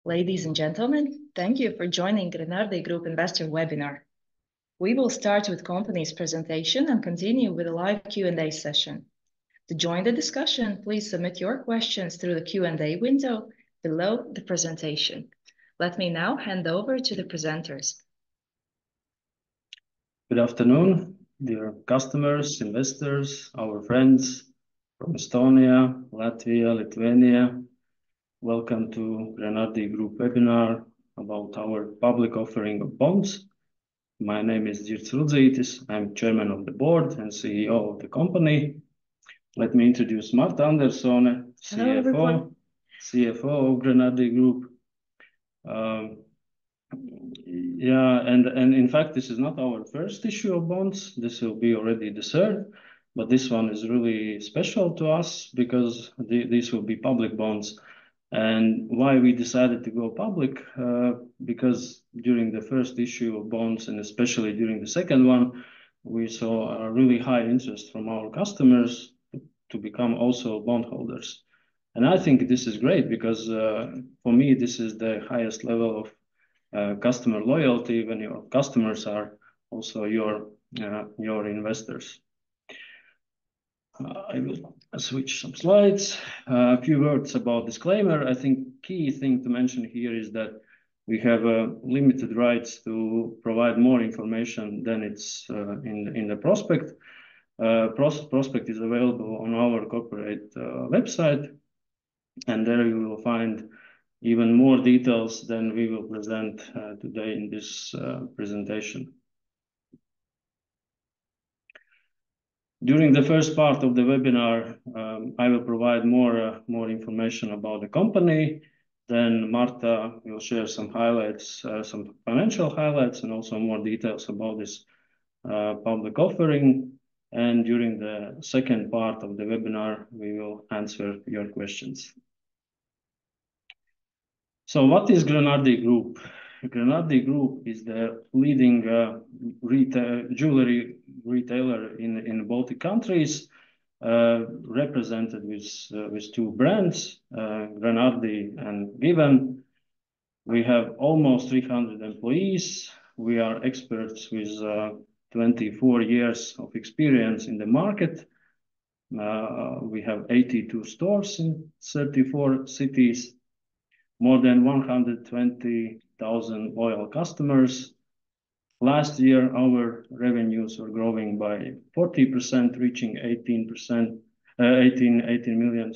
Ladies and gentlemen, thank you for joining Grenardi Group Investor Webinar. We will start with company's presentation and continue with a live Q&A session. To join the discussion, please submit your questions through the Q&A window below the presentation. Let me now hand over to the presenters. Good afternoon, dear customers, investors, our friends from Estonia, Latvia, Lithuania. Welcome to Grenardi Group webinar about our public offering of bonds. My name is Girts Rudzaitis. I'm chairman of the board and CEO of the company. Let me introduce Marta Andersone, CFO of Grenardi Group. And in fact, this is not our first issue of bonds. This will be already the third, but this one is really special to us because these will be public bonds. And why we decided to go public? Because during the first issue of bonds, and especially during the second one, we saw a really high interest from our customers to become also bondholders. And I think this is great because for me, this is the highest level of customer loyalty when your customers are also your investors. I will switch some slides. A few words about disclaimer. I think key thing to mention here is that we have limited rights to provide more information than it's in the prospect. Prospect is available on our corporate website, and there you will find even more details than we will present today in this presentation. During the first part of the webinar, I will provide more information about the company. Then Marta will share some highlights, some financial highlights, and also more details about this public offering. And during the second part of the webinar, we will answer your questions. So what is Grenardi Group? Grenardi Group is the leading jewelry retailer in the Baltic countries, represented with two brands, Grenardi and Given. We have almost 300 employees. We are experts with 24 years of experience in the market. We have 82 stores in 34 cities, more than 120,000 loyal customers. Last year, our revenues were growing by 40%, reaching 18 million,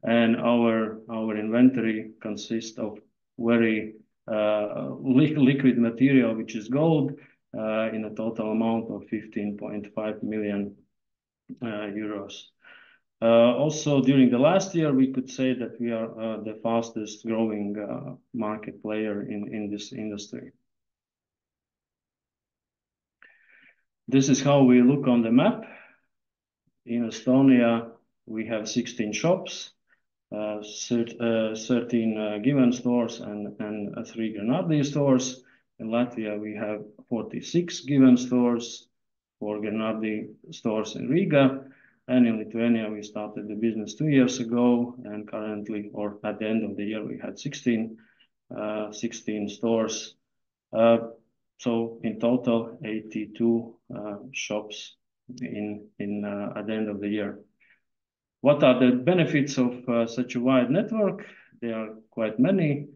and our inventory consists of very liquid material, which is gold, in a total amount of 15.5 million euros. Also, during the last year, we could say that we are the fastest growing market player in this industry. This is how we look on the map. In Estonia, we have 16 shops, 13 Given stores and 3 Grenardi stores. In Latvia, we have 46 Given stores, 4 Grenardi stores in Riga. And in Lithuania, we started the business 2 years ago, and currently, or at the end of the year, we had 16 stores. So in total, 82 shops at the end of the year. What are the benefits of such a wide network? There are quite many.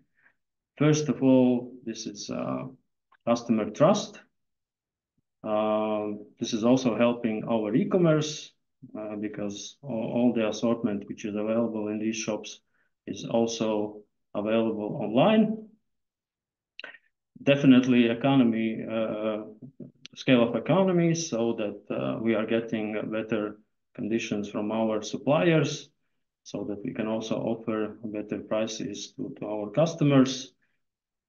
First of all, this is customer trust. This is also helping our e-commerce because all the assortment which is available in these shops is also available online. Definitely scale of economies, so that we are getting better conditions from our suppliers, so that we can also offer better prices to our customers.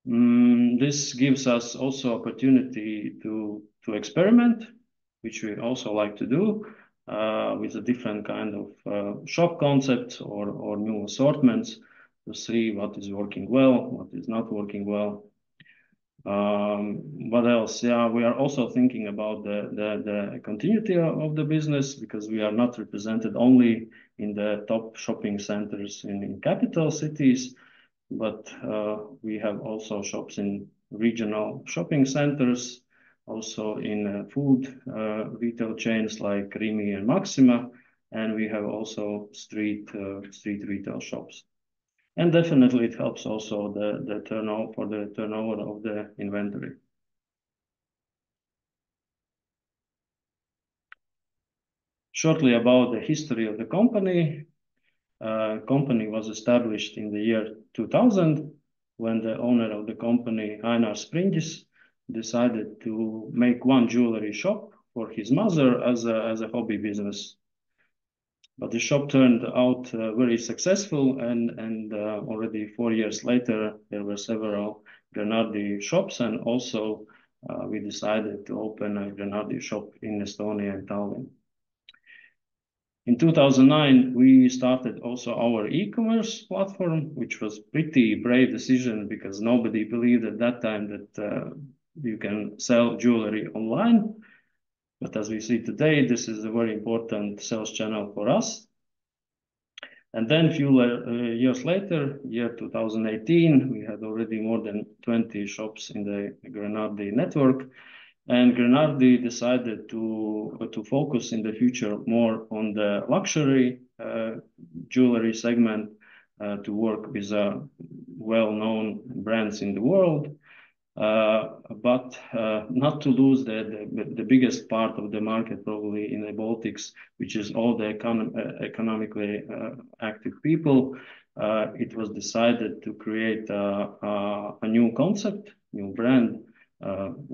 This gives us also opportunity to experiment, which we also like to do, with a different kind of shop concepts or new assortments to see what is working well, what is not working well. What else? Yeah, we are also thinking about the continuity of the business, because we are not represented only in the top shopping centers in capital cities. but we have also shops in regional shopping centers, also in food retail chains like Rimi and Maxima, and we have also street retail shops. And definitely it helps also the turnover of the inventory. Shortly about the history of the company. Company was established in the year 2000 when the owner of the company, Einar Springis, decided to make one jewelry shop for his mother as a hobby business. But the shop turned out very successful, and already 4 years later, there were several Grenardi shops, and also we decided to open a Grenardi shop in Estonia and Tallinn. In 2009, we started also our e-commerce platform, which was pretty brave decision because nobody believed at that time that you can sell jewelry online. But as we see today, this is a very important sales channel for us. And then a few years later, year 2018, we had already more than 20 shops in the Grenardi network. And Grenardi decided to focus in the future more on the luxury jewelry segment, to work with well-known brands in the world, but not to lose the biggest part of the market, probably in the Baltics, which is all the economically active people. It was decided to create a new concept, new brand,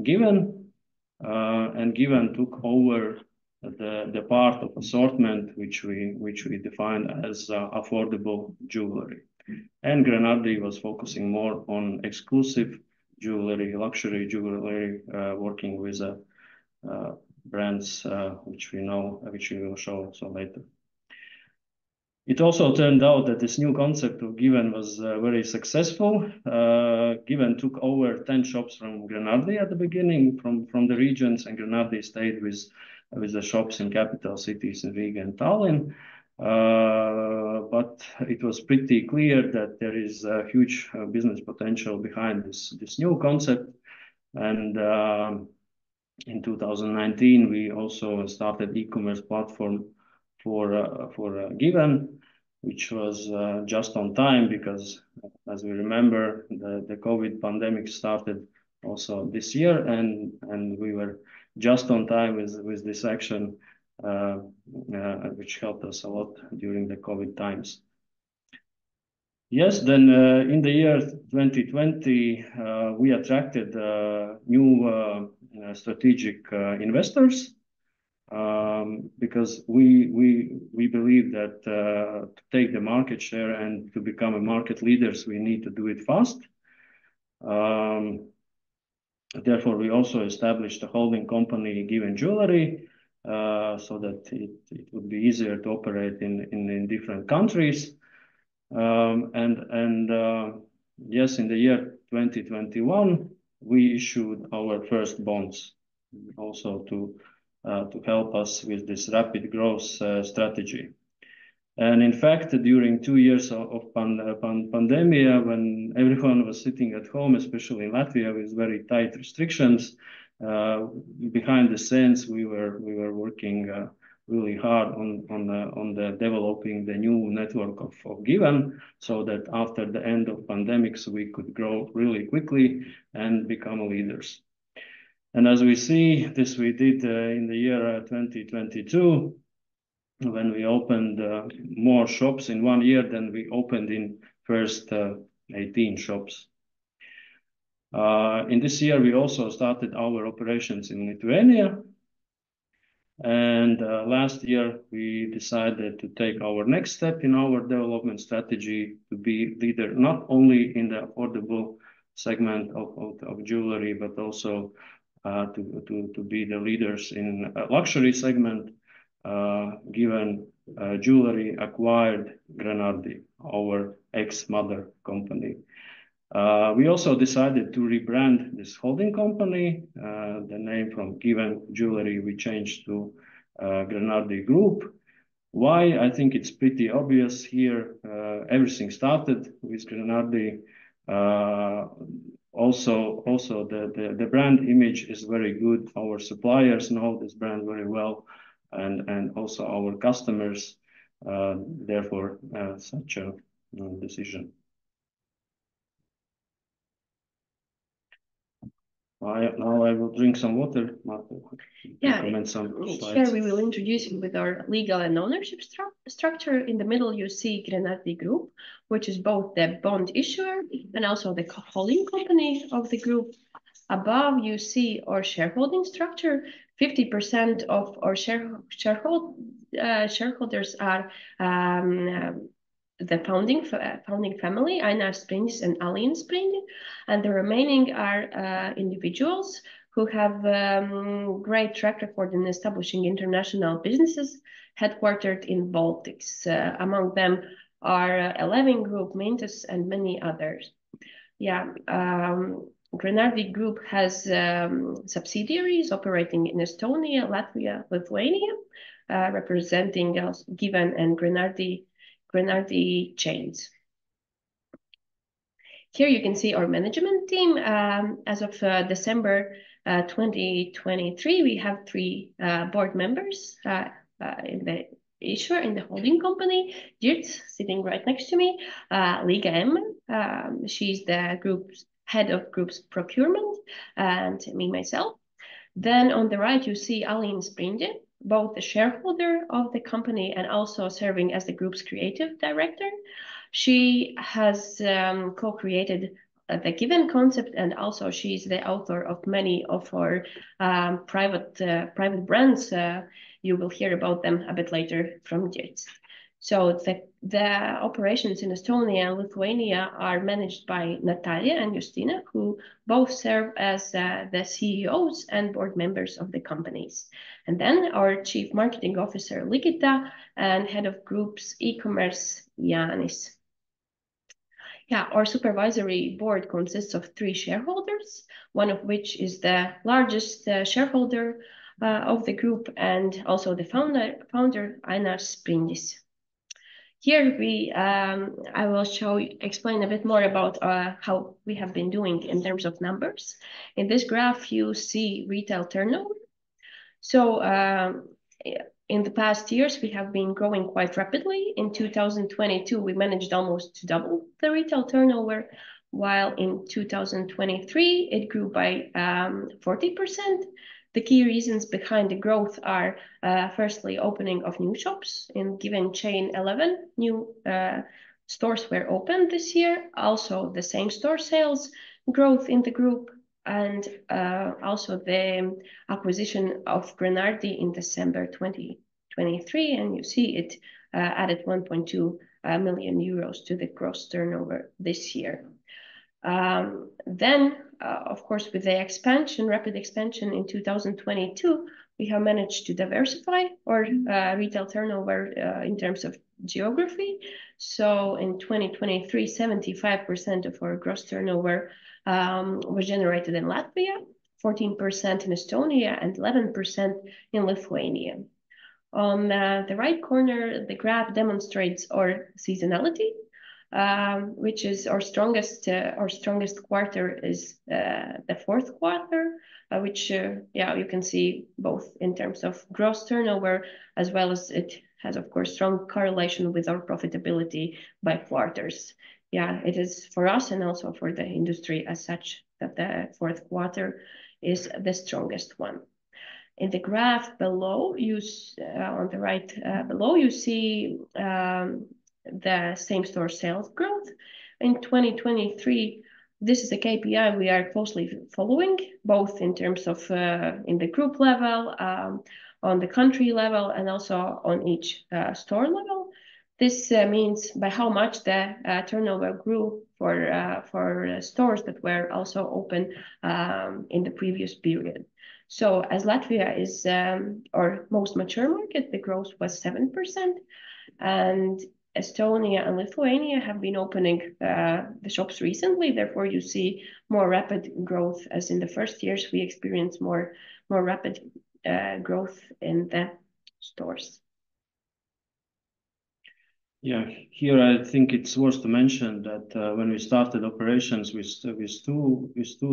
Given. And Given took over the part of assortment which we defined as affordable jewelry. And Grenardi was focusing more on exclusive jewelry, luxury jewelry, working with brands which we know, which we will show also later. It also turned out that this new concept of Given was very successful. Given took over 10 shops from Grenardi at the beginning, from the regions, and Grenardi stayed with the shops in capital cities in Riga and Tallinn. But it was pretty clear that there is a huge business potential behind this new concept. And in 2019, we also started e-commerce platform for Given, which was just on time because, as we remember, the COVID pandemic started also this year, and we were just on time with this action, which helped us a lot during the COVID times. Yes, then in the year 2020, we attracted new strategic investors. Because we believe that to take the market share and to become a market leaders, we need to do it fast. Therefore, we also established a holding company, Given Jewelry, so that it would be easier to operate in different countries. Yes, in the year 2021, we issued our first bonds, also to help us with this rapid growth strategy. And in fact, during 2 years of pandemic, when everyone was sitting at home, especially in Latvia, with very tight restrictions, behind the scenes, we were working really hard on the developing the new network of Given, so that after the end of pandemics, we could grow really quickly and become leaders. And as we see, this we did in the year 2022, when we opened more shops in 1 year than we opened in first 18 shops. In this year, we also started our operations in Lithuania. And last year, we decided to take our next step in our development strategy to be leader not only in the affordable segment of jewelry, but also to be the leaders in a luxury segment. Given Jewelry acquired Grenardi, our ex-mother company. We also decided to rebrand this holding company. The name from Given Jewelry we changed to Grenardi Group. Why? I think it's pretty obvious here. Everything started with Grenardi. Also the brand image is very good. Our suppliers know this brand very well, and also our customers. Therefore, such a decision. Now I will drink some water. Marta, comment some slides. Here we will introduce you with our legal and ownership structure. In the middle, you see Grenardi Group, which is both the bond issuer and also the holding company of the group. Above, you see our shareholding structure. 50% of our shareholders are the founding family, Einar Sprindis and Alin Sprindis, and the remaining are individuals who have great track record in establishing international businesses headquartered in Baltics. Among them are Eleving Group, Mintos, and many others. Grenardi Group has subsidiaries operating in Estonia, Latvia, Lithuania, representing Given and Grenardi chains. Here you can see our management team. As of December 2023, we have 3 board members in the issuer, in the holding company. Dirts, sitting right next to me. Liga M, she's the group's head of group's procurement, and me, myself. Then on the right, you see Alin Sprindis, both the shareholder of the company and also serving as the group's creative director. She has co-created the Given concept, and also she's the author of many of our private brands. You will hear about them a bit later from Dirts. So the operations in Estonia and Lithuania are managed by Natalia and Justina, who both serve as the CEOs and board members of the companies. And then our Chief Marketing Officer, Ligita, and Head of Group's e-commerce, Jānis. Our supervisory board consists of 3 shareholders, one of which is the largest shareholder of the group, and also the founder Einar Sprindis. Here I will explain a bit more about how we have been doing in terms of numbers. In this graph, you see retail turnover. So in the past years, we have been growing quite rapidly. In 2022, we managed almost to double the retail turnover, while in 2023, it grew by 40%. The key reasons behind the growth are, firstly, opening of new shops. In Given chain 11 new stores were opened this year. Also, the same-store sales growth in the group, and also the acquisition of Grenardi in December 2023. And you see it added 1.2 million euros to the gross turnover this year. Then, of course, with the rapid expansion in 2022, we have managed to diversify our retail turnover in terms of geography. So in 2023, 75% of our gross turnover was generated in Latvia, 14% in Estonia, and 11% in Lithuania. On the right corner, the graph demonstrates our seasonality. Which is our strongest quarter is the fourth quarter, which you can see both in terms of gross turnover, as well as it has, of course, strong correlation with our profitability by quarters. It is for us and also for the industry as such that the fourth quarter is the strongest one. In the graph below, on the right below, you see the same-store sales growth. In 2023, this is a KPI we are closely following, both in terms of in the group level, on the country level, and also on each store level. This means by how much the turnover grew for stores that were also open in the previous period. So as Latvia is our most mature market, the growth was 7%, and Estonia and Lithuania have been opening the shops recently. Therefore, you see more rapid growth, as in the first years we experienced more rapid growth in the stores. Yeah, here I think it's worth to mention that when we started operations with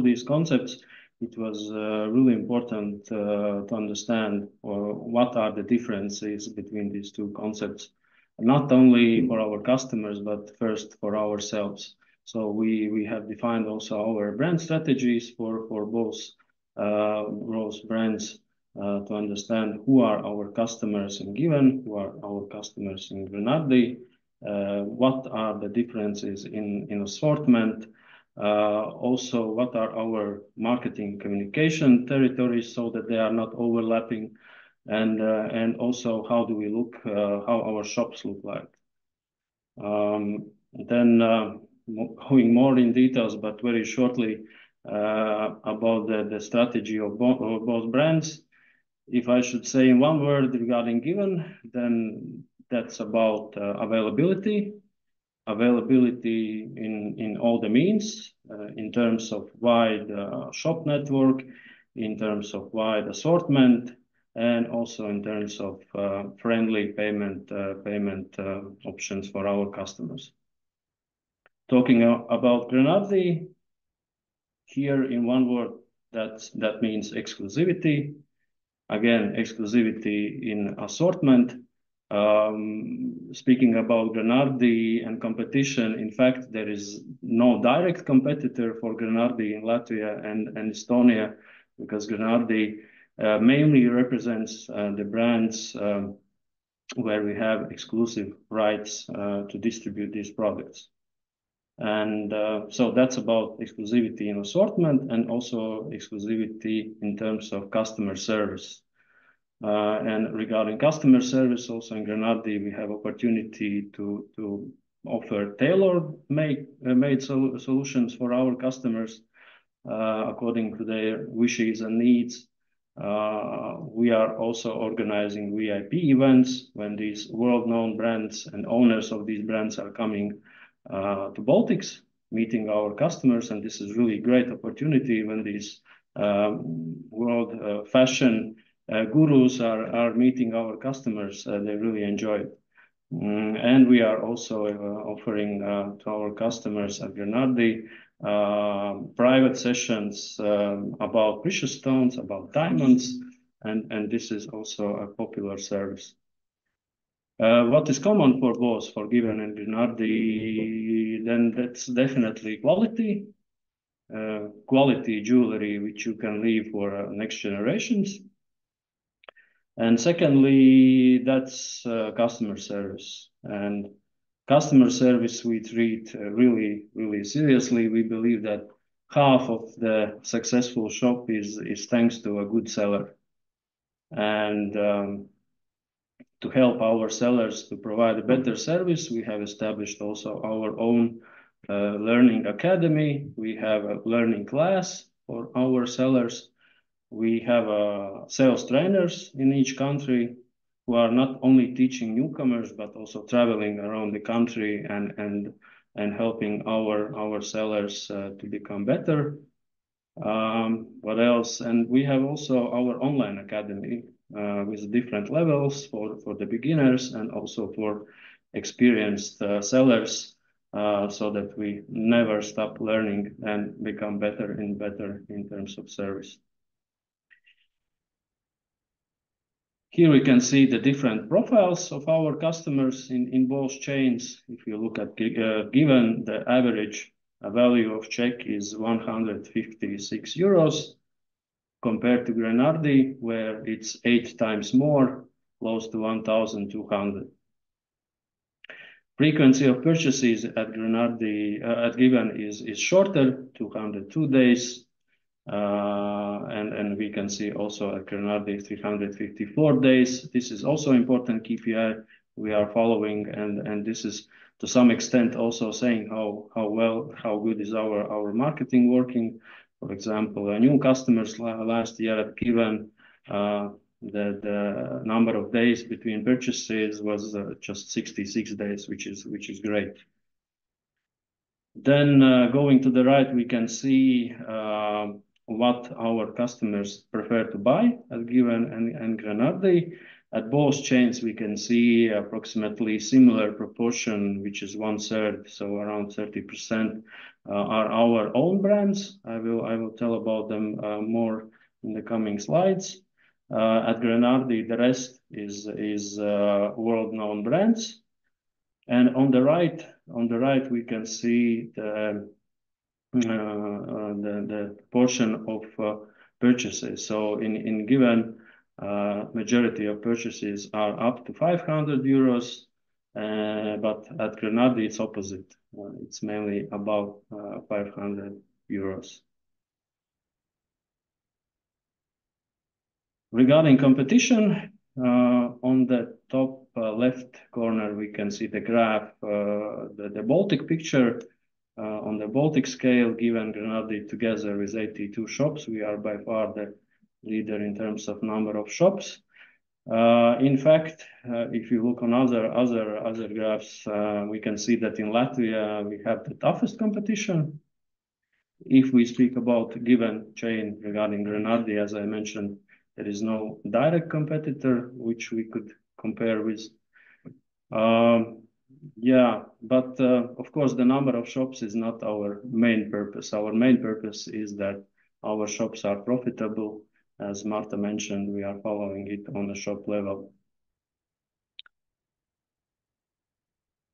these concepts, it was really important to understand what are the differences between these two concepts, not only for our customers, but first for ourselves. So we have defined also our brand strategies for both brands to understand who are our customers in Given, who are our customers in Grenardi, what are the differences in assortment, also what are our marketing communication territories so that they are not overlapping, and also how do we look, how our shops look like. Then going more in details, but very shortly about the strategy of both brands. If I should say in one word regarding Given, then that's about availability in all the means, in terms of wide shop network, in terms of wide assortment, and also in terms of friendly payment options for our customers. Talking about Grenardi, here in one word, that means exclusivity. Again, exclusivity in assortment. Speaking about Grenardi and competition, in fact, there is no direct competitor for Grenardi in Latvia and Estonia, because Grenardi mainly represents the brands where we have exclusive rights to distribute these products. And so that's about exclusivity in assortment and also exclusivity in terms of customer service. And regarding customer service, also in Grenardi, we have opportunity to offer tailor-made solutions for our customers according to their wishes and needs. We are also organizing VIP events when these world-known brands and owners of these brands are coming to Baltics, meeting our customers, and this is really great opportunity when these world fashion gurus are meeting our customers. They really enjoy it. And we are also offering to our customers at Grenardi private sessions about precious stones, about diamonds, and this is also a popular service. What is common for both, for Given and Grenardi, then that's definitely quality. Quality jewelry which you can leave for next generations. And secondly, that's customer service. And customer service we treat really, really seriously. We believe that half of the successful shop is thanks to a good seller. And to help our sellers to provide a better service, we have established also our own learning academy. We have a learning class for our sellers. We have sales trainers in each country who are not only teaching newcomers, but also traveling around the country and helping our sellers to become better. What else? And we have also our online academy with different levels for the beginners and also for experienced sellers, so that we never stop learning and become better in terms of service. Here we can see the different profiles of our customers in both chains. If you look at Given, the average value of check is 156 euros compared to Grenardi, where it's 8 times more, close to 1,200. Frequency of purchases at Grenardi, at Given is shorter, 202 days. And we can see also at Grenardi 354 days. This is also important KPI we are following, and this is to some extent also saying how good is our marketing working. For example, new customers last year at Given, the number of days between purchases was just 66 days, which is great. Then going to the right, we can see what our customers prefer to buy at Given and Grenardi. At both chains, we can see approximately similar proportion, which is 1/3, so around 30% are our own brands. I will tell about them more in the coming slides. At Grenardi, the rest is world-known brands. And on the right, we can see the portion of purchases. So in given majority of purchases are up to 500 euros, but at Grenardi it's opposite. It's mainly above 500 euros. Regarding competition, on the top left corner, we can see the graph, the Baltic picture. On the Baltic scale, given Grenardi together with 82 shops, we are by far the leader in terms of number of shops. In fact, if you look on other graphs, we can see that in Latvia we have the toughest competition. If we speak about given chain regarding Grenardi, as I mentioned, there is no direct competitor which we could compare with. Yeah, but of course, the number of shops is not our main purpose. Our main purpose is that our shops are profitable. As Marta mentioned, we are following it on the shop level.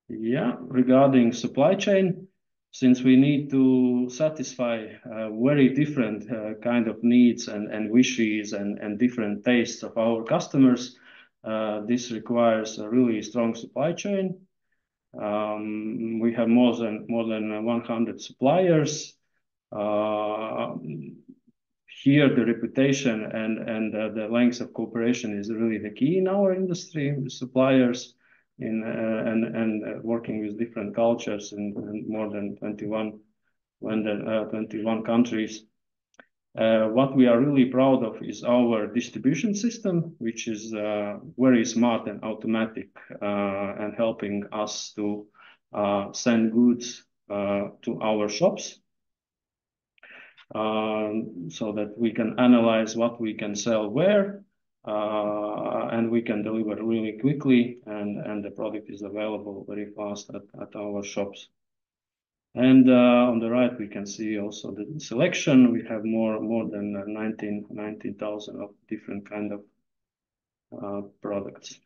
Yeah, regarding supply chain, since we need to satisfy very different kind of needs and wishes and different tastes of our customers, this requires a really strong supply chain. We have more than 100 suppliers. Here, the reputation and the length of cooperation is really the key in our industry with suppliers and working with different cultures in more than 21 countries. What we are really proud of is our distribution system, which is very smart and automatic and helping us to send goods to our shops so that we can analyze what we can sell where and we can deliver really quickly and the product is available very fast at our shops. And on the right, we can see also the selection. We have more than 19,000 of different kind of products.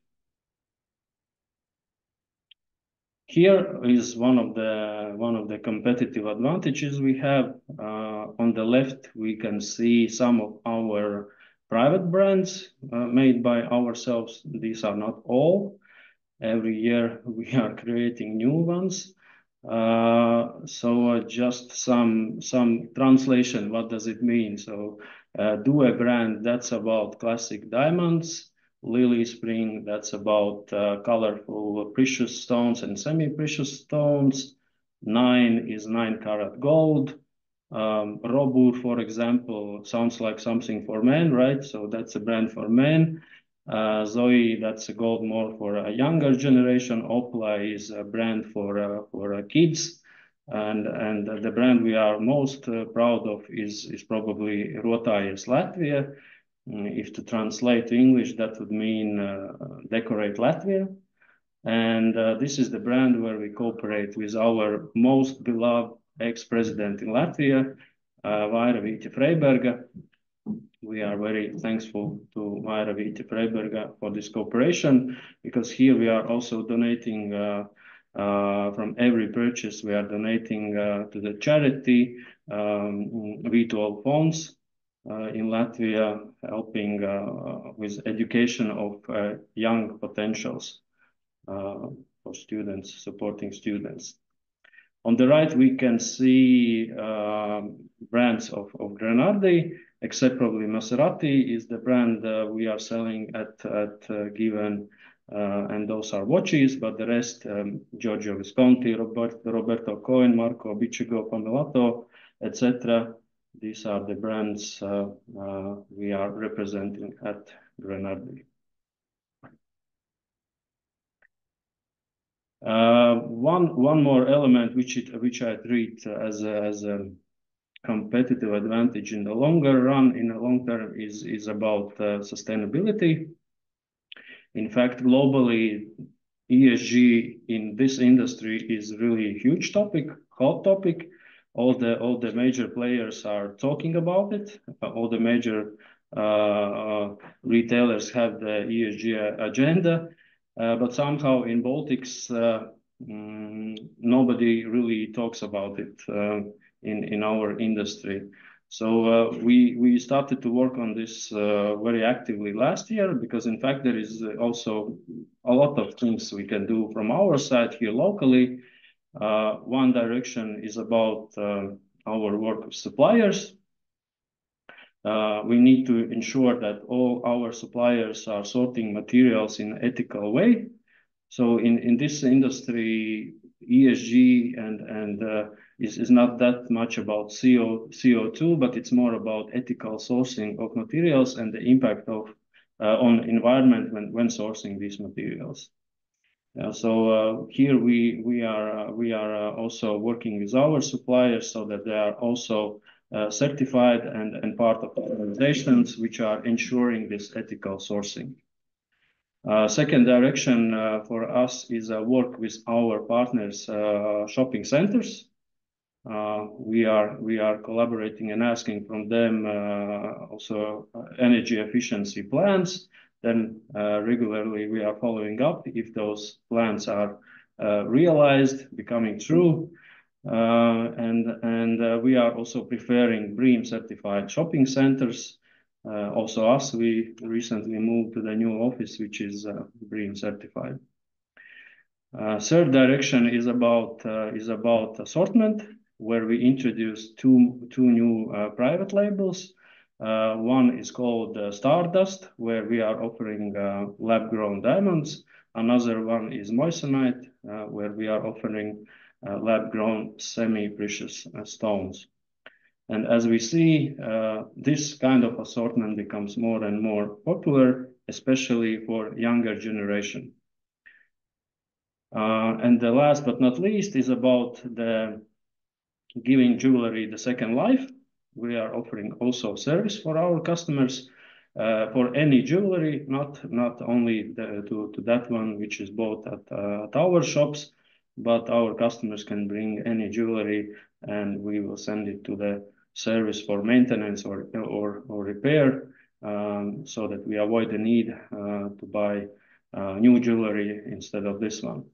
Here is one of the competitive advantages we have. On the left, we can see some of our private brands made by ourselves. These are not all. Every year we are creating new ones. So just some translation. What does it mean? So Due brand, that's about classic diamonds. Lily Spring, that's about colorful precious stones and semi-precious stones. 9 is 9-carat gold. Robur, for example, sounds like something for men, right? So that's a brand for men. Zoe, that's a gold more for a younger generation. Opla is a brand for kids. And the brand we are most proud of is probably Rotājas Latvija. If to translate to English, that would mean Decorate Latvia. And this is the brand where we cooperate with our most beloved ex-president in Latvia, Vaira Vīķe-Freiberga. We are very thankful to Vaira Vīķe-Freiberga for this cooperation, because here we are also donating from every purchase, we are donating to the charity Virtual Fonds in Latvia, helping with education of young potentials for students, supporting students. On the right, we can see brands of Grenardi, except probably Maserati is the brand we are selling at Given, and those are watches, but the rest, Giorgio Visconti, Roberto Coin, Marco Bicego, Pomellato, etc. These are the brands we are representing at Grenardi. One more element which I treat as a competitive advantage in the longer run, in the long term, is about sustainability. In fact, globally, ESG in this industry is really a huge topic, hot topic. All the major players are talking about it. All the major retailers have the ESG agenda, but somehow in Baltics, nobody really talks about it in our industry. So we started to work on this very actively last year, because in fact there is also a lot of things we can do from our side here locally. One direction is about our work with suppliers. We need to ensure that all our suppliers are sorting materials in an ethical way. So in this industry, ESG is not that much about CO2, but it's more about ethical sourcing of materials and the impact of on environment when sourcing these materials. So here we are also working with our suppliers so that they are also certified and part of organizations which are ensuring this ethical sourcing. Second direction for us is work with our partners, shopping centers. We are collaborating and asking from them also energy efficiency plans. Then regularly we are following up if those plans are realized, becoming true. And we are also preparing BREEAM certified shopping centers. Also us, we recently moved to the new office, which is BREEAM certified. Third direction is about assortment, where we introduced two new private labels. One is called Stardust, where we are offering lab-grown diamonds. Another one is Moissanite, where we are offering lab-grown semi-precious stones. And as we see, this kind of assortment becomes more and more popular, especially for younger generation. And the last but not least is about the giving jewelry the second life. We are offering also service for our customers for any jewelry, not only to that one which is bought at our shops, but our customers can bring any jewelry and we will send it to the service for maintenance or repair, so that we avoid the need to buy new jewelry instead of this one.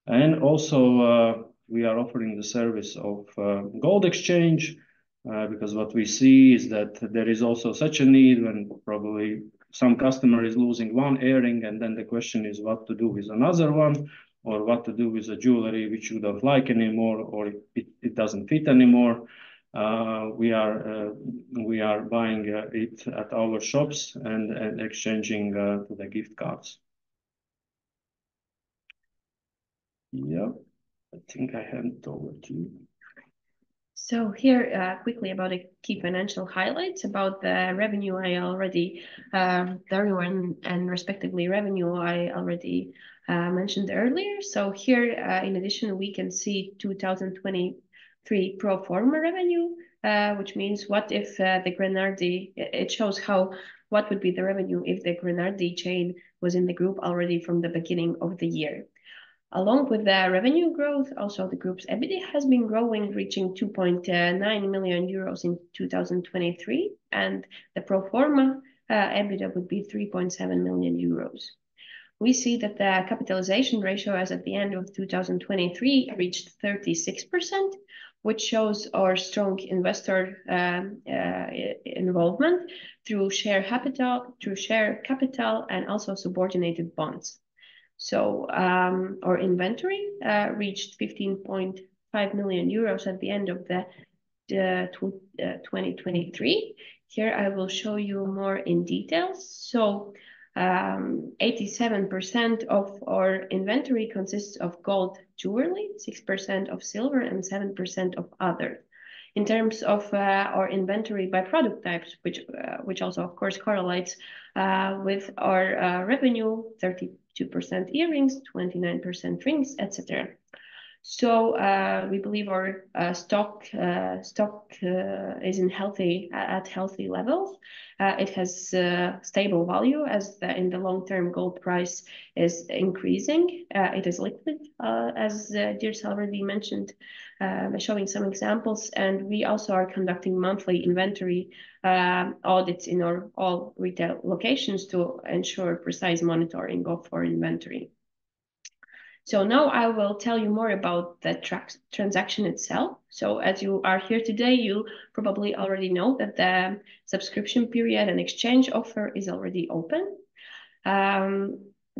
And also we are offering the service of gold exchange, because what we see is that there is also such a need when probably some customer is losing one earring, and then the question is what to do with another one, or what to do with a jewelry which you don't like anymore, or it doesn't fit anymore. We are buying it at our shops and exchanging to the gift cards. Yeah, I think I hand it over to you. So here, quickly about the key financial highlights about the revenue. I already, revenue and respectively revenue I already mentioned earlier. So here, in addition, we can see 2023 pro forma revenue, which means what if the Grenardi, it shows what would be the revenue if the Grenardi chain was in the group already from the beginning of the year. Along with the revenue growth, also the group's EBITDA has been growing, reaching 2.9 million euros in 2023, and the pro forma EBITDA would be 3.7 million euros. We see that the capitalization ratio as at the end of 2023 reached 36%, which shows our strong investor involvement through share capital, and also subordinated bonds. So our inventory reached 15.5 million euros at the end of the 2023. Here I will show you more in details. So 87% of our inventory consists of gold jewelry, 6% of silver, and 7% of other. In terms of our inventory by product types, which also of course correlates with our revenue, 32% earrings, 29% rings, etc. So we believe our stock is at healthy levels. It has stable value as in the long term gold price is increasing. It is liquid, as Dirce already mentioned, by showing some examples. And we also are conducting monthly inventory audits in all retail locations to ensure precise monitoring of our inventory. So now I will tell you more about the transaction itself. So as you are here today, you probably already know that the subscription period and exchange offer is already open. The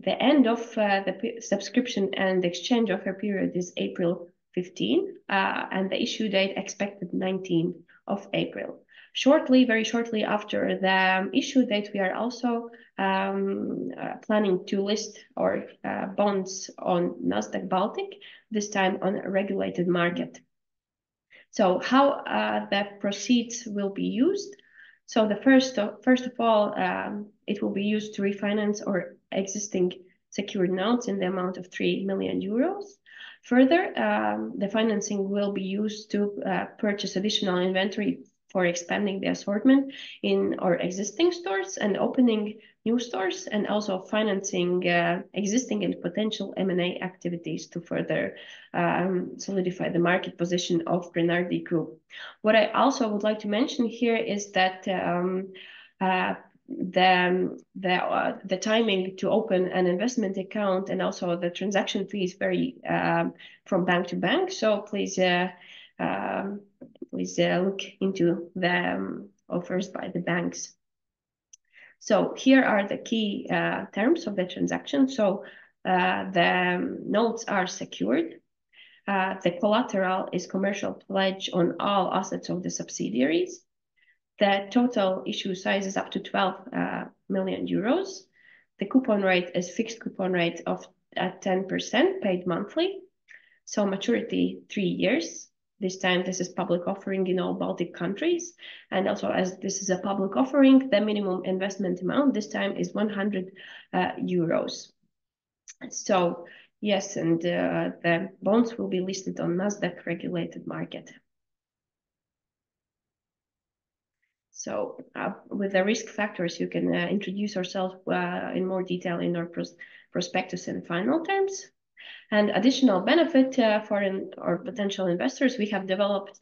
end of the subscription and exchange offer period is April 15, and the issue date expected 19 of April. Very shortly after the issue date, we are also planning to list our bonds on Nasdaq Baltic, this time on a regulated market. So how the proceeds will be used? So the first of all, it will be used to refinance our existing secured notes in the amount of 3 million euros. Further, the financing will be used to purchase additional inventory for expanding the assortment in our existing stores and opening new stores, and also financing existing and potential M&A activities to further solidify the market position of Grenardi Group. What I also would like to mention here is that the timing to open an investment account and also the transaction fees vary from bank to bank. So please look into the offers by the banks. So here are the key terms of the transaction. So the notes are secured. The collateral is commercial pledge on all assets of the subsidiaries. The total issue size is up to 12 million euros. The coupon rate is fixed coupon rate of 10% paid monthly. So maturity 3 years. This time, this is public offering in all Baltic countries. And also, as this is a public offering, the minimum investment amount this time is 100 euros. So, yes, and the bonds will be listed on Nasdaq regulated market. So with the risk factors, you can introduce yourself in more detail in our prospectus and final terms. And additional benefit for our potential investors, we have developed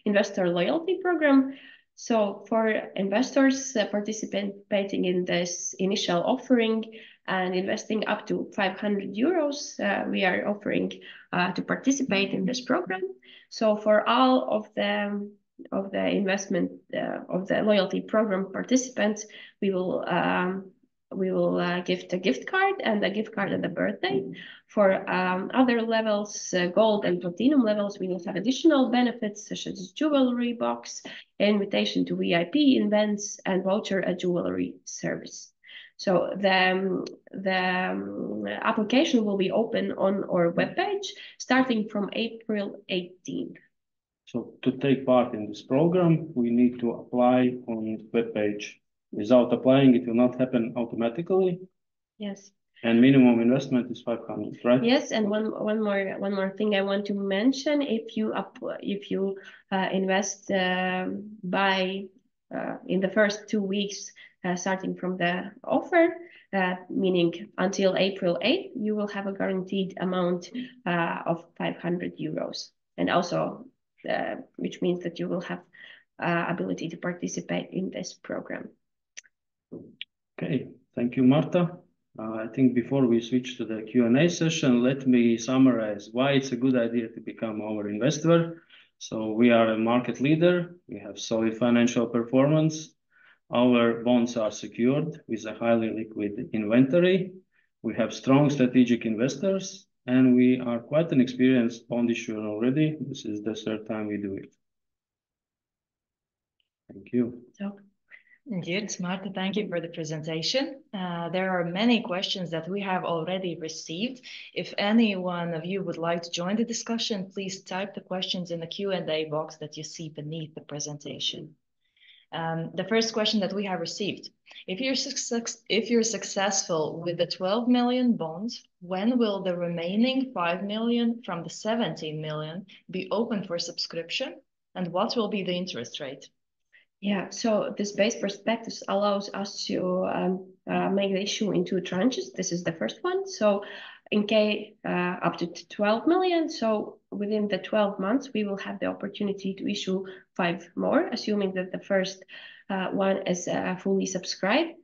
investor loyalty program. So for investors participating in this initial offering and investing up to 500 euros, we are offering to participate in this program. So for all of the investment of the loyalty program participants, we will gift a gift card and a gift card at the birthday. For other levels, gold and platinum levels, we will have additional benefits such as jewelry box, invitation to VIP events, and voucher at jewelry service. So the application will be open on our webpage starting from April 18th. So to take part in this program, we need to apply on the webpage. Without applying, it will not happen automatically. Yes. And minimum investment is 500, right? Yes, and one more thing I want to mention: if you invest by in the first 2 weeks starting from the offer, meaning until April 8th, you will have a guaranteed amount of 500 euros, and also which means that you will have ability to participate in this program. Okay, thank you, Marta. I think before we switch to the Q&A session, let me summarize why it's a good idea to become our investor. So we are a market leader. We have solid financial performance. Our bonds are secured with a highly liquid inventory. We have strong strategic investors, and we are quite an experienced bond issuer already. This is the 3rd time we do it. Thank you. Indeed, Marta, thank you for the presentation. There are many questions that we have already received. If any one of you would like to join the discussion, please type the questions in the Q&A box that you see beneath the presentation. The first question that we have received: if you're successful with the 12 million bonds, when will the remaining 5 million from the 17 million be open for subscription, and what will be the interest rate? Yeah, so this base prospectus allows us to make the issue in two tranches. This is the first one. So in case up to 12 million, so within the 12 months, we will have the opportunity to issue 5 more, assuming that the first one is fully subscribed.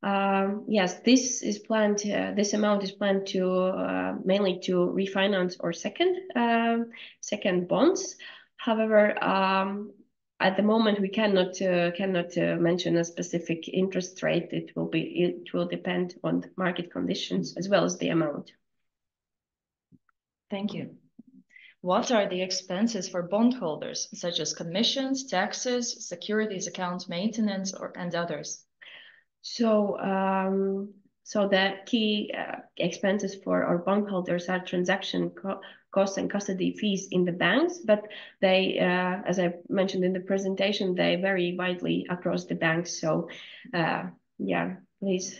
Yes, this is planned. This amount is planned to mainly to refinance our second bonds. However, at the moment, we cannot mention a specific interest rate. It will depend on the market conditions as well as the amount. Thank you. What are the expenses for bondholders, such as commissions, taxes, securities account maintenance, and others? So, so the key expenses for our bondholders are transaction costs and custody fees in the banks, but they, as I mentioned in the presentation, they vary widely across the banks. So, yeah, please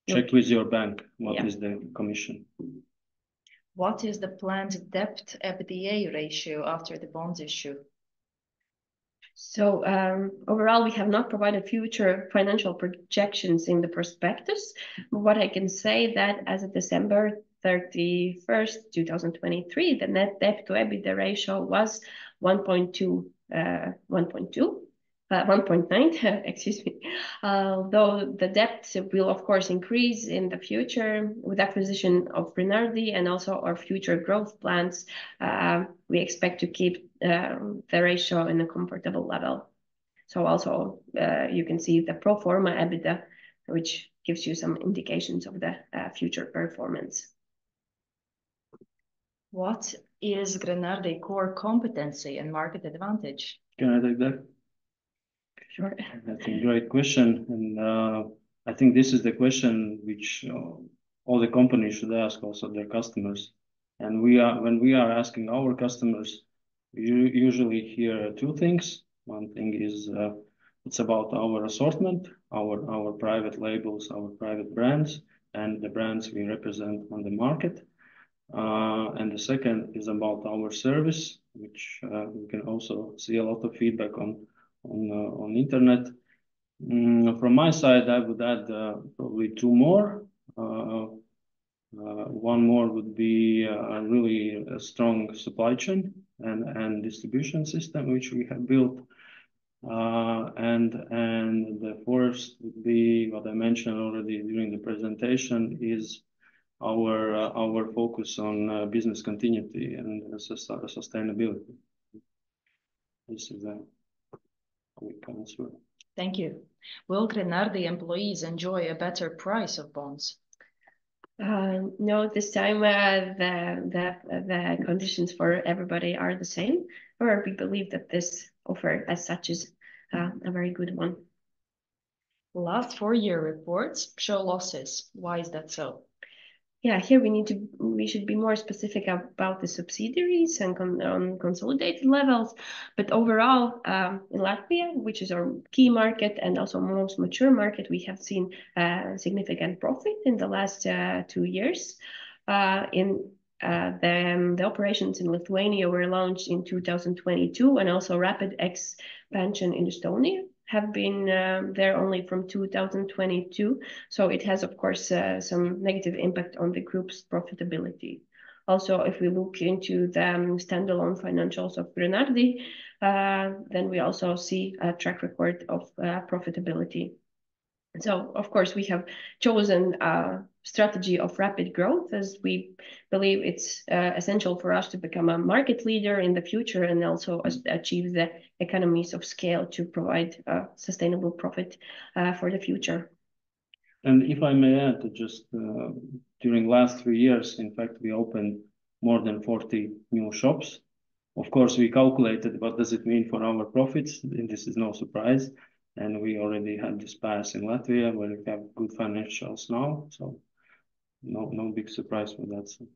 check with your bank what is the commission. What is the planned debt EBITDA ratio after the bonds issue? So overall, we have not provided future financial projections in the prospectus. But what I can say that as of December 31st, 2023, the net debt to EBITDA ratio was 1.9, excuse me. Though the debt will, of course, increase in the future with acquisition of Grenardi and also our future growth plans, we expect to keep the ratio in a comfortable level. So also you can see the pro forma EBITDA, which gives you some indications of the future performance. What is Grenardi core competency and market advantage? Can I take that? Sure. That's a great question. And I think this is the question which all the companies should ask also their customers. And when we are asking our customers, we usually hear two things. One thing is it's about our assortment, our private labels, our private brands, and the brands we represent on the market. And the second is about our service, which we can also see a lot of feedback on internet. From my side, I would add probably two more. One more would be a really strong supply chain and distribution system which we have built. And the first would be what I mentioned already during the presentation is our focus on business continuity and sustainability. This is a quick answer. Thank you. Will Grenardi employees enjoy a better price of bonds? No, this time the conditions for everybody are the same. Or we believe that this offer as such is a very good one. Last 4-year reports show losses. Why is that so? Yeah, here we should be more specific about the subsidiaries and on consolidated levels. But overall, in Latvia, which is our key market and also most mature market, we have seen significant profit in the last 2 years. The operations in Lithuania were launched in 2022, and also rapid expansion in Estonia have been there only from 2022. So it has, of course, some negative impact on the group's profitability. Also, if we look into the standalone financials of Grenardi, then we also see a track record of profitability. So, of course, we have chosen a strategy of rapid growth as we believe it's essential for us to become a market leader in the future and also achieve the economies of scale to provide sustainable profit for the future. And if I may add, just during last 3 years, in fact, we opened more than 40 new shops. Of course, we calculated what does it mean for our profits, and this is no surprise. And we already had this pass in Latvia where we have good financials now. So no big surprise for that. So.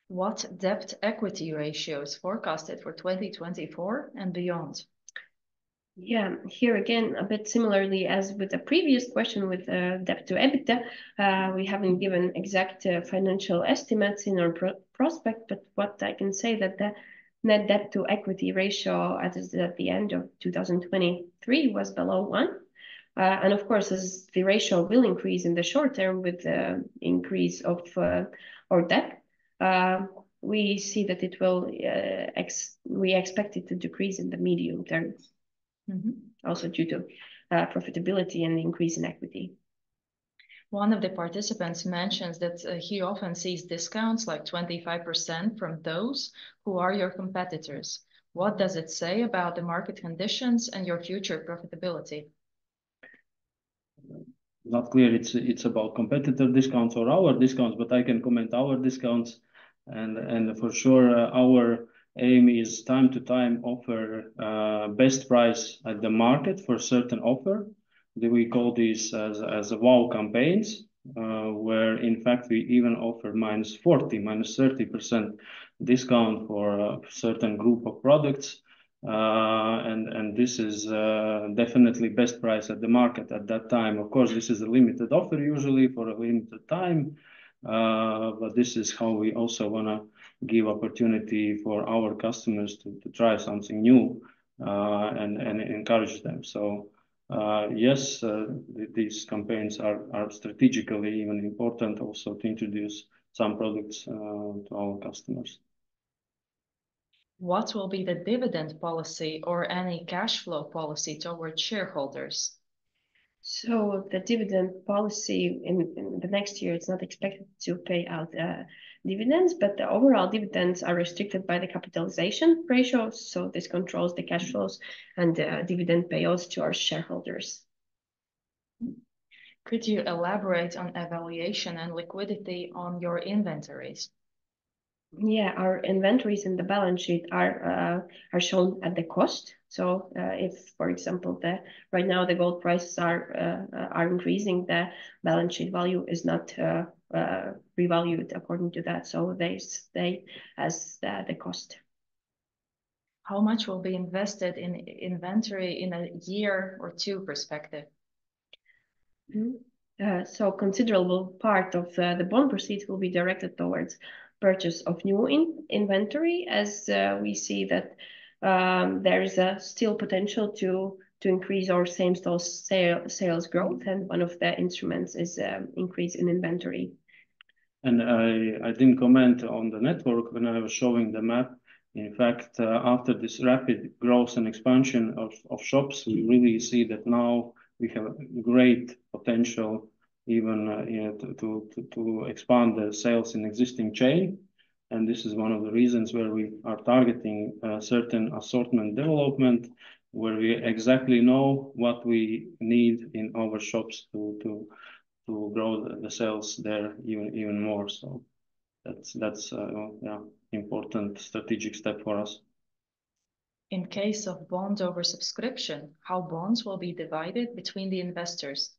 What debt equity ratio is forecasted for 2024 and beyond? Yeah, here again, a bit similarly as with the previous question with debt to EBITDA, we haven't given exact financial estimates in our prospect, but what I can say that the net debt to equity ratio at the end of 2023 was below 1. And of course, as the ratio will increase in the short term with the increase of our debt, we see that it will, we expect it to decrease in the medium term. Also due to profitability and increase in equity. One of the participants mentions that he often sees discounts like 25% from those who are your competitors. What does it say about the market conditions and your future profitability? Not clear it's about competitor discounts or our discounts, but I can comment our discounts. And for sure, our aim is time to time offer best price at the market for certain offer. We call these as wow campaigns, where in fact we even offer -40, -30% discount for a certain group of products. And this is definitely best price at the market at that time. Of course, this is a limited offer usually for a limited time, but this is how we also want to give opportunity for our customers to try something new and encourage them. So yes, these campaigns are strategically even important also to introduce some products to our customers. What will be the dividend policy or any cash flow policy towards shareholders? So the dividend policy in the next year, it's not expected to pay out dividends, but the overall dividends are restricted by the capitalization ratio. So this controls the cash flows and dividend payouts to our shareholders. Could you elaborate on evaluation and liquidity on your inventories? Yeah, our inventories in the balance sheet are shown at the cost. So if, for example, right now the gold prices are increasing, the balance sheet value is not revalued according to that. So they stay as the cost. How much will be invested in inventory in a year or two perspective? So considerable part of the bond proceeds will be directed towards purchase of new inventory, as we see that there is still potential to increase our same-store sales growth, and one of the instruments is increase in inventory. And I didn't comment on the network when I was showing the map. In fact, after this rapid growth and expansion of shops, we really see that now we have great potential even to expand the sales in existing chain. And this is one of the reasons where we are targeting certain assortment development, where we exactly know what we need in our shops to grow the sales there even more. So that's yeah, important strategic step for us. In case of bond oversubscription, how bonds will be divided between the investors?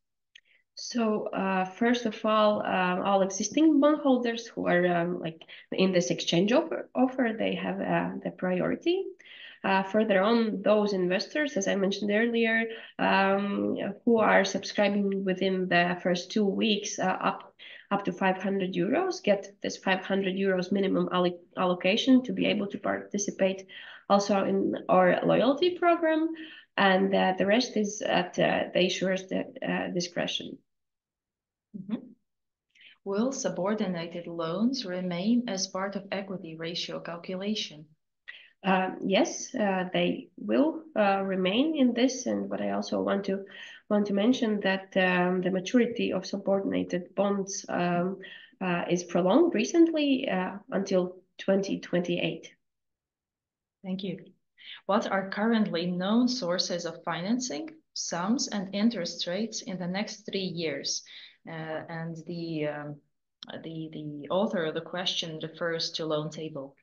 So first of all existing bondholders who are like in this exchange offer, they have the priority. Further on, those investors, as I mentioned earlier, who are subscribing within the first 2 weeks up to 500 euros, get this 500 euros minimum allocation to be able to participate also in our loyalty program, and the rest is at the issuer's discretion. Will subordinated loans remain as part of equity ratio calculation? Yes, they will remain in this, and but I also want to mention that the maturity of subordinated bonds is prolonged recently until 2028. Thank you. What are currently known sources of financing, sums, and interest rates in the next 3 years? And the author of the question refers to loan table.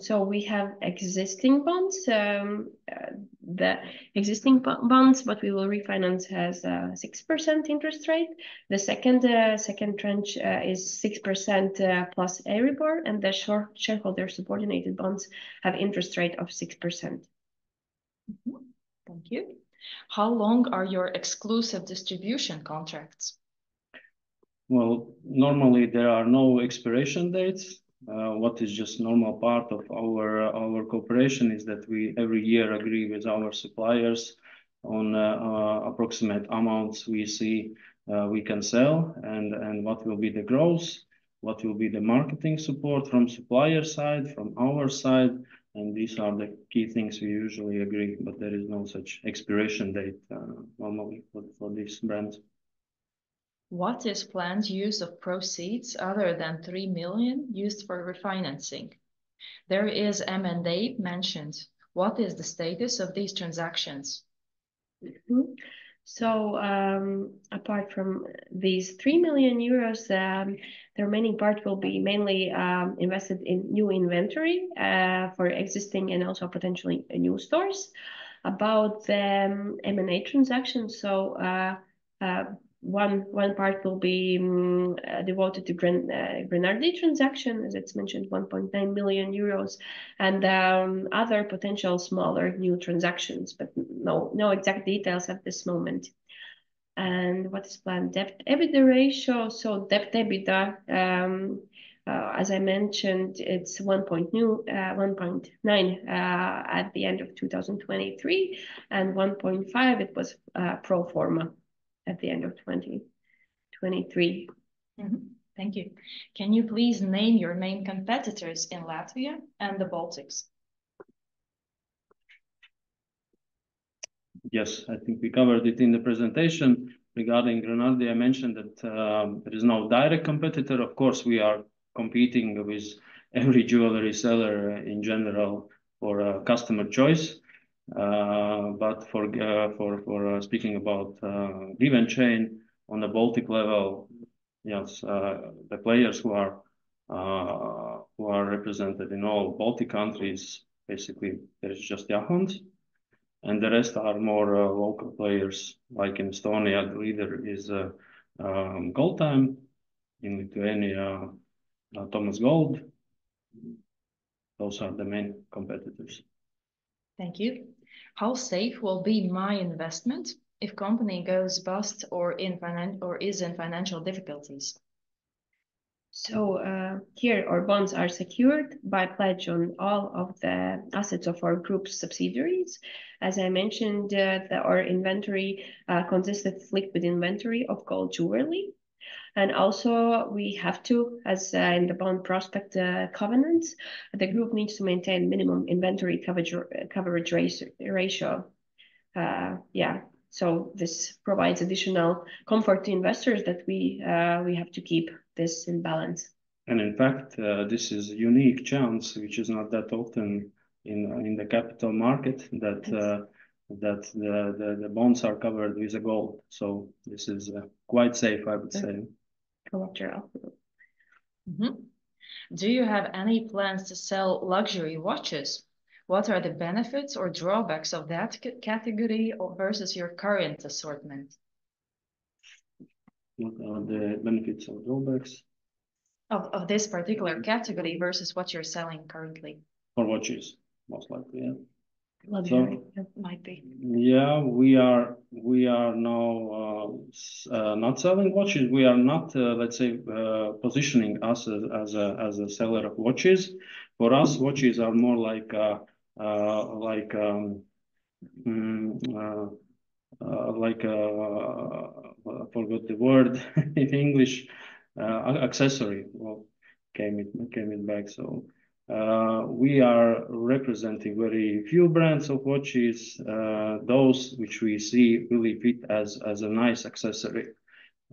So we have existing bonds. The existing bonds, what we will refinance, has 6% interest rate. The second tranche is 6% plus Euribor, and the shareholder subordinated bonds have interest rate of 6%. Thank you. How long are your exclusive distribution contracts? Well, normally there are no expiration dates. What is just normal part of our cooperation is that we every year agree with our suppliers on approximate amounts we see we can sell and what will be the growth, what will be the marketing support from supplier side, from our side, and these are the key things we usually agree, but there is no such expiration date normally for these brands. What is planned use of proceeds other than 3 million used for refinancing? There is M&A mentioned. What is the status of these transactions? So apart from these 3 million euros, the remaining part will be mainly invested in new inventory for existing and also potentially new stores. About the M&A transactions, so one part will be devoted to Grenardi transaction, as it's mentioned, 1.9 million euros, and other potential smaller new transactions, but no exact details at this moment. And what is planned? Debt EBITDA ratio. So debt EBITDA, as I mentioned, it's 1.9 at the end of 2023, and 1.5 it was pro forma at the end of 2023. Thank you. Can you please name your main competitors in Latvia and the Baltics? Yes, I think we covered it in the presentation. Regarding Grenardi, I mentioned that there is no direct competitor. Of course, we are competing with every jewelry seller in general for customer choice. But for speaking about Given Chain on the Baltic level, yes, the players who are represented in all Baltic countries, basically there is just Jahans. And the rest are more local players. Like in Estonia, the leader is Gold Time. In Lithuania, Thomas Gold. Those are the main competitors. Thank you. How safe will be my investment if company goes bust or is in financial difficulties? So here our bonds are secured by pledge on all of the assets of our group's subsidiaries. As I mentioned, our inventory consists of liquid inventory of gold jewelry. And also we have to, as in the bond prospect covenants, the group needs to maintain minimum inventory coverage ratio. So this provides additional comfort to investors that we have to keep this in balance. And in fact, this is a unique chance, which is not that often in the capital market, that the bonds are covered with a gold. So this is quite safe, I would say. Collateral. Do you have any plans to sell luxury watches? What are the benefits or drawbacks of that category versus your current assortment? What are the benefits or drawbacks? Of this particular category versus what you're selling currently? For watches, most likely, yeah. Luxury, might be. Yeah, we are now not selling watches. We are not, let's say, positioning us as a seller of watches. For us, watches are more like I forgot the word in English, accessory. Well, came it back. So we are representing very few brands of watches, those which we see really fit as a nice accessory,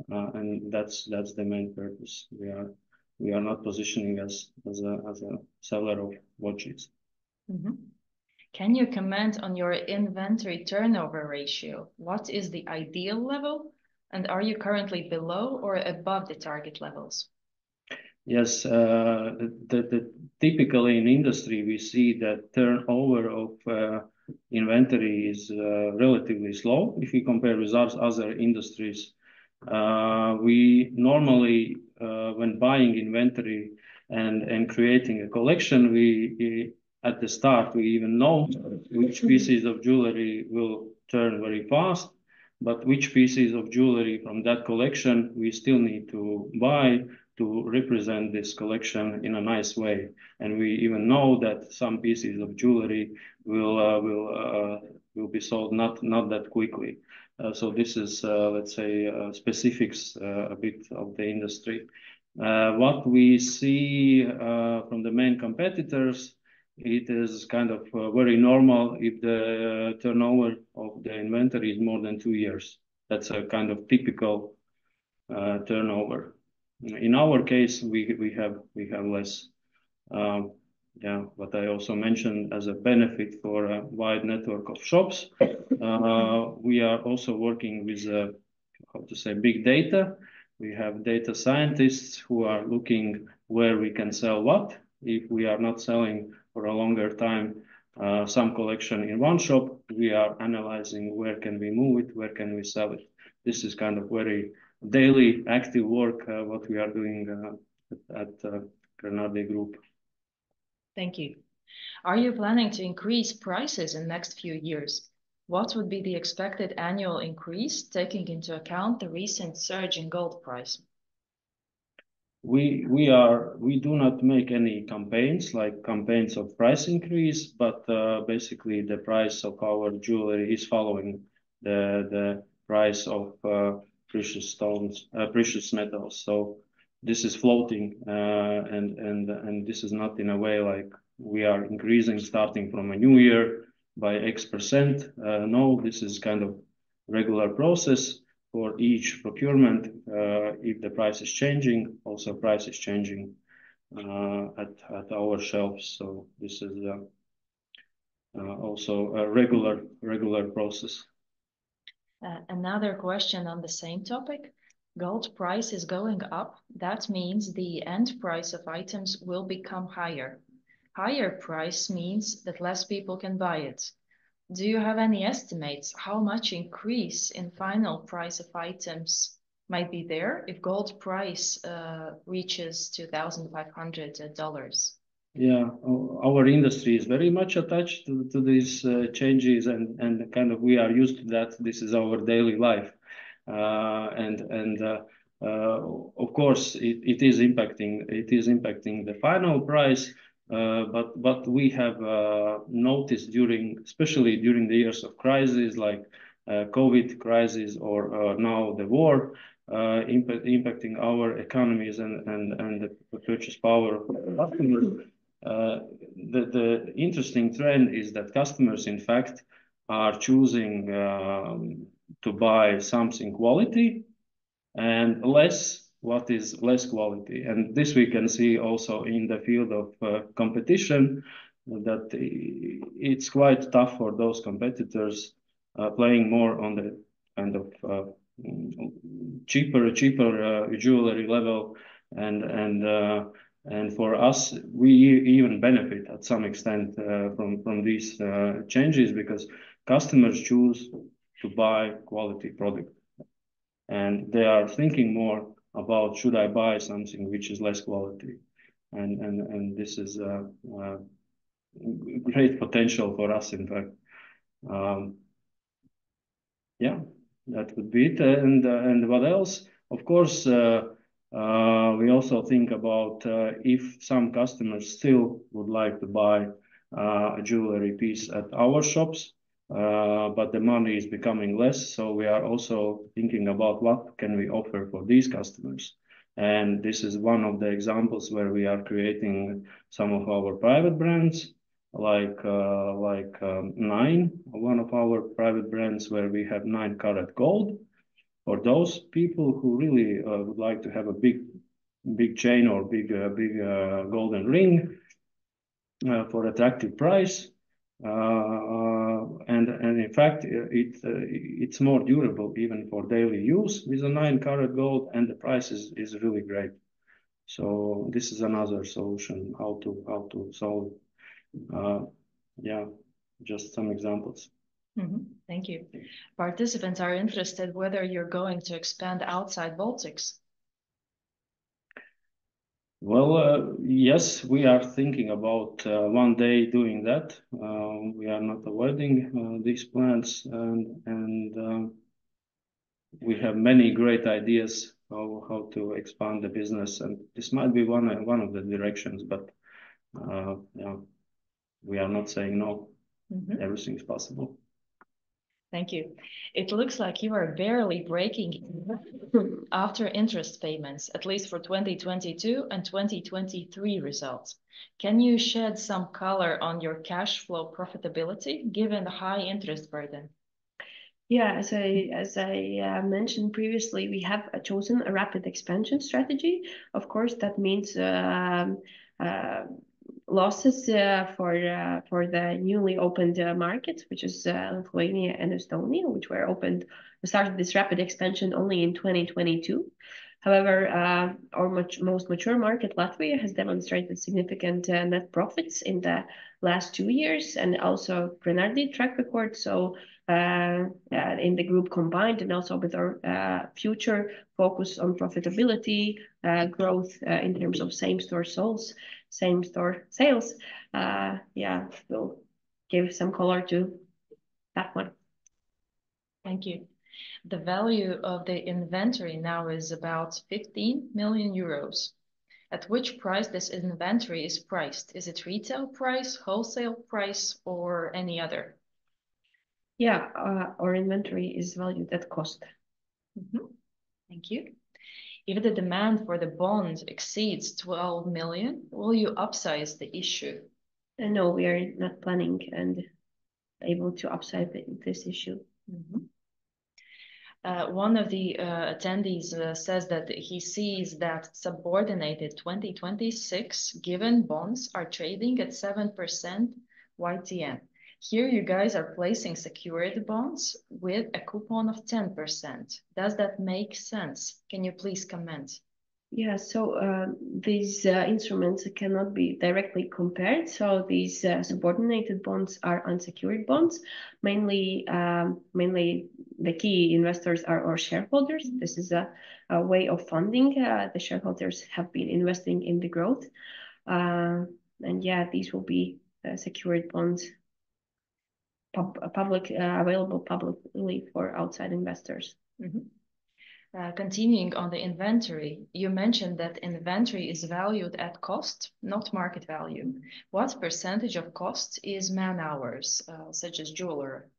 and that's the main purpose. We are not positioning as a seller of watches. Can you comment on your inventory turnover ratio? What is the ideal level? And are you currently below or above the target levels? Yes, typically in industry, we see that turnover of inventory is relatively slow if we compare with other industries. We normally, when buying inventory and creating a collection, we at the start, we even know which pieces of jewelry will turn very fast, but which pieces of jewelry from that collection we still need to buy to represent this collection in a nice way. And we even know that some pieces of jewelry will be sold not that quickly. So this is, let's say, specifics a bit of the industry. What we see from the main competitors, it is kind of very normal if the turnover of the inventory is more than 2 years. That's a kind of typical turnover. In our case, we have less. Yeah, but I also mentioned as a benefit for a wide network of shops, we are also working with how to say big data. We have data scientists who are looking where we can sell what. If we are not selling for a longer time some collection in one shop, we are analyzing where can we move it, where can we sell it. This is kind of very daily active work what we are doing at Grenardi Group. Thank you. Are you planning to increase prices in the next few years? What would be the expected annual increase, taking into account the recent surge in gold price? We do not make any campaigns like campaigns of price increase, but basically the price of our jewelry is following the price of precious stones, precious metals. So this is floating, and this is not in a way like we are increasing starting from a new year by X%. No, this is kind of regular process for each procurement. If the price is changing, also price is changing at our shelves. So this is also a regular process. Another question on the same topic. Gold price is going up. That means the end price of items will become higher. Higher price means that less people can buy it. Do you have any estimates how much increase in final price of items might be there if gold price reaches $2,500? Yeah, our industry is very much attached to these changes, and kind of we are used to that. This is our daily life, and of course it is impacting the final price. But we have noticed especially during the years of crisis like COVID crisis or now the war, impacting our economies and the purchase power of customers. The interesting trend is that customers, in fact, are choosing to buy something quality and less what is less quality. And this we can see also in the field of competition, that it's quite tough for those competitors playing more on the kind of cheaper jewelry level, and for us, we even benefit at some extent from these changes because customers choose to buy quality product, and they are thinking more about should I buy something which is less quality, and this is great potential for us, in fact. Yeah, that would be it. And what else? Of course, we also think about if some customers still would like to buy a jewelry piece at our shops, but the money is becoming less. So we are also thinking about what can we offer for these customers. And this is one of the examples where we are creating some of our private brands, like Nine, one of our private brands where we have 9-carat gold. For those people who really would like to have a big chain or big golden ring for attractive price, and in fact it's more durable even for daily use with a 9-carat gold, and the price is really great. So this is another solution how to solve it. Yeah, just some examples. Thank you. Participants are interested whether you're going to expand outside Baltics. Well, yes, we are thinking about one day doing that. We are not avoiding these plans, and we have many great ideas how to expand the business, and this might be one of the directions. But yeah, we are not saying no. Everything is possible. Thank you. It looks like you are barely breaking even after interest payments, at least for 2022 and 2023 results. Can you shed some color on your cash flow profitability given the high interest burden? Yeah, as I mentioned previously, we have chosen a rapid expansion strategy. Of course, that means uh, losses for the newly opened markets, which is Lithuania and Estonia, which were opened. We started this rapid expansion only in 2022. However, our most mature market, Latvia, has demonstrated significant net profits in the last 2 years, and also Grenardi track record. So in the group combined, and also with our future focus on profitability, growth in terms of same-store sales. Yeah, we'll give some color to that one. Thank you. The value of the inventory now is about 15 million euros. At which price this inventory is priced? Is it retail price, wholesale price, or any other? Yeah, our inventory is valued at cost. Thank you. If the demand for the bond exceeds 12 million, will you upsize the issue? No, we are not planning and able to upsize this issue. One of the attendees says that he sees that subordinated 2026 given bonds are trading at 7% YTN. Here you guys are placing secured bonds with a coupon of 10%. Does that make sense? Can you please comment? Yeah, so these instruments cannot be directly compared. So these subordinated bonds are unsecured bonds. Mainly the key investors are our shareholders. This is a way of funding. The shareholders have been investing in the growth. And yeah, these will be secured bonds available publicly for outside investors. Continuing on the inventory, you mentioned that inventory is valued at cost, not market value. What percentage of cost is man hours, such as jeweler?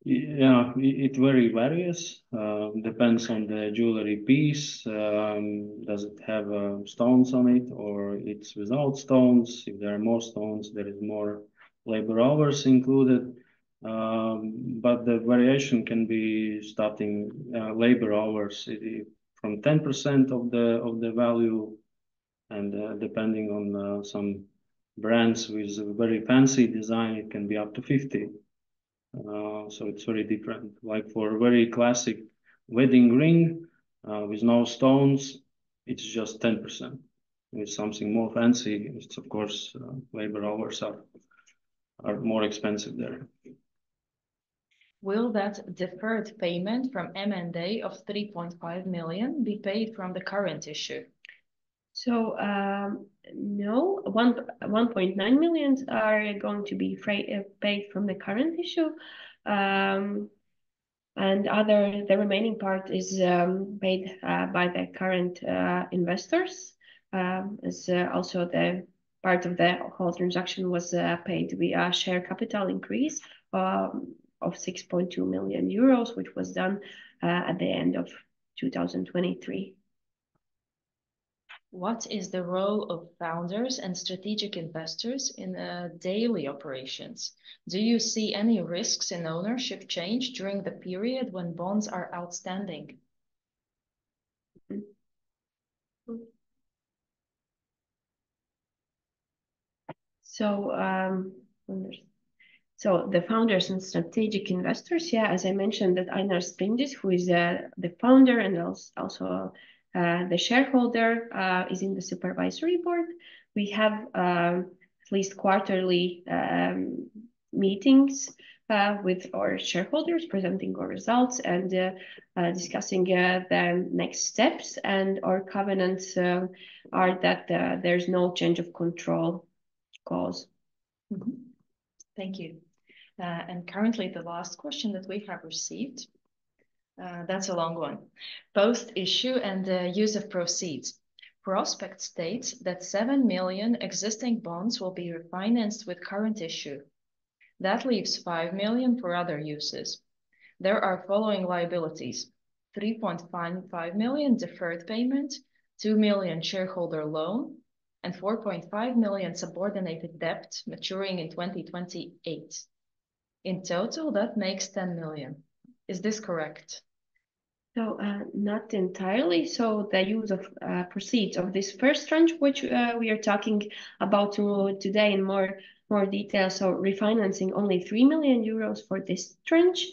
Yeah, it very varies. Depends on the jewelry piece. Does it have stones on it, or it's without stones? If there are more stones, there is more labor hours included. But the variation can be starting labor hours from 10% of the value, and depending on some brands with very fancy design, it can be up to 50. So it's very different. Like for a very classic wedding ring with no stones, it's just 10%. With something more fancy, it's of course labor hours are more expensive there. Will that deferred payment from M&A of 3.5 million be paid from the current issue? So no, 1.9 million are going to be paid from the current issue, and the remaining part is paid by the current investors. As also the part of the whole transaction was paid via share capital increase of 6.2 million euros, which was done at the end of 2023. What is the role of founders and strategic investors in daily operations? Do you see any risks in ownership change during the period when bonds are outstanding? So the founders and strategic investors, yeah, as I mentioned, that Einar Spindis, who is the founder and also the shareholder, is in the supervisory board. We have at least quarterly meetings with our shareholders, presenting our results and discussing the next steps. And our covenants are that there's no change of control clause. Thank you. And currently the last question that we have received, that's a long one. Post-issue and use of proceeds. Prospect states that 7 million existing bonds will be refinanced with current issue. That leaves 5 million for other uses. There are following liabilities: 3.55 million deferred payment, 2 million shareholder loan, and 4.5 million subordinated debt maturing in 2028. In total, that makes 10 million. Is this correct? So not entirely. So the use of proceeds of this first tranche, which we are talking about today in more detail. So refinancing only 3 million euros for this tranche.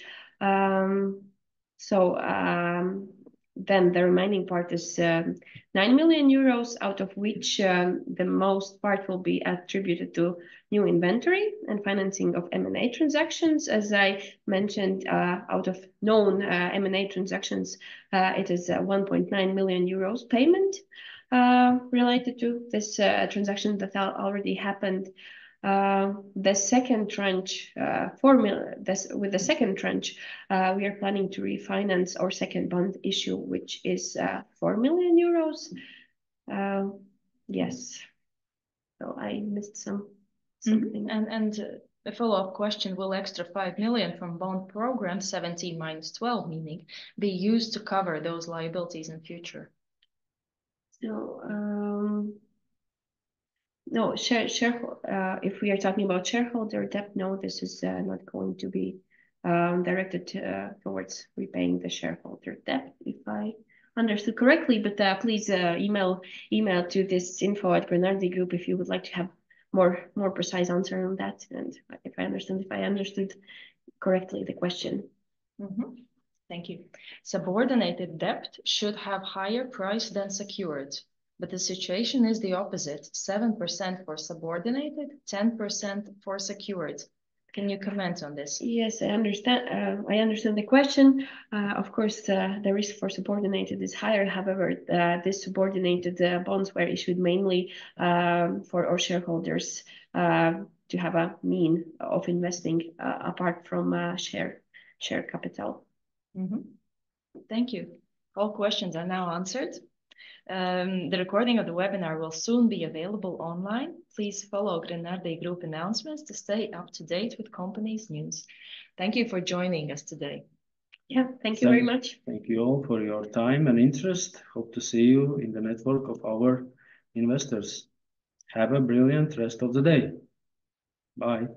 Then the remaining part is 9 million euros, out of which the most part will be attributed to new inventory and financing of M&A transactions. As I mentioned, out of known M&A transactions, it is 1.9 million euros payment related to this transaction that already happened. The second tranche, 4 million. With the second tranche, we are planning to refinance our second bond issue, which is 4 million euros. Yes. So I missed something. And a follow-up question: will extra 5 million from bond program 17 minus 12, meaning, be used to cover those liabilities in future? So no, if we are talking about shareholder debt, no, this is not going to be directed towards repaying the shareholder debt, if I understood correctly. But please email to this info@Grenardi Group if you would like to have more precise answer on that, and if I understood correctly the question. Thank you. Subordinated debt should have higher price than secured, but the situation is the opposite: 7% for subordinated, 10% for secured. Can you comment on this? Yes, I understand. I understand the question. Of course, the risk for subordinated is higher. However, this subordinated bonds were issued mainly for our shareholders to have a mean of investing apart from share capital. Thank you. All questions are now answered. The recording of the webinar will soon be available online. Please follow Grenardi Group announcements to stay up to date with company's news. Thank you for joining us today. Yeah, thank you very much. Thank you all for your time and interest. Hope to see you in the network of our investors. Have a brilliant rest of the day. Bye.